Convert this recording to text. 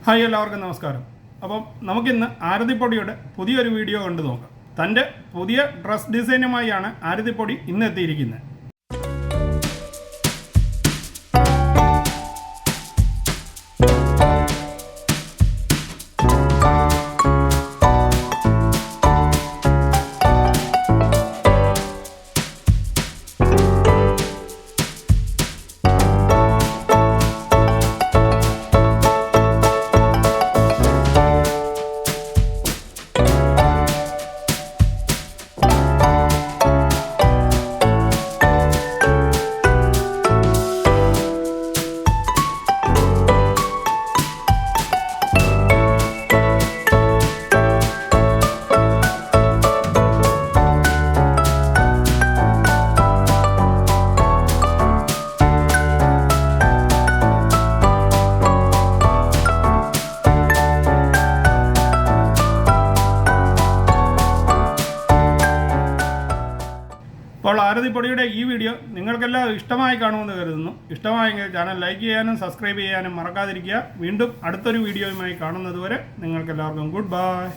Hi, എല്ലാവർക്കും നമസ്കാരം. അപ്പം നമുക്കിന്ന് ആരതിപ്പൊടിയുടെ പുതിയൊരു വീഡിയോ കണ്ടു നോക്കാം. തൻ്റെ പുതിയ ഡ്രസ് ഡിസൈനുമായാണ് ആരതിപ്പൊടി ഇന്ന് എത്തിയിരിക്കുന്നത്. അപ്പോൾ ആരതിപ്പൊടിയുടെ ഈ വീഡിയോ നിങ്ങൾക്കെല്ലാം ഇഷ്ടമായി കാണുമെന്ന് കരുതുന്നു. ഇഷ്ടമായെങ്കിൽ ചാനൽ ലൈക്ക് ചെയ്യാനും സബ്സ്ക്രൈബ് ചെയ്യാനും മറക്കാതിരിക്കുക. വീണ്ടും അടുത്തൊരു വീഡിയോയുമായി കാണുന്നതുവരെ നിങ്ങൾക്കെല്ലാവർക്കും ഗുഡ് ബൈ.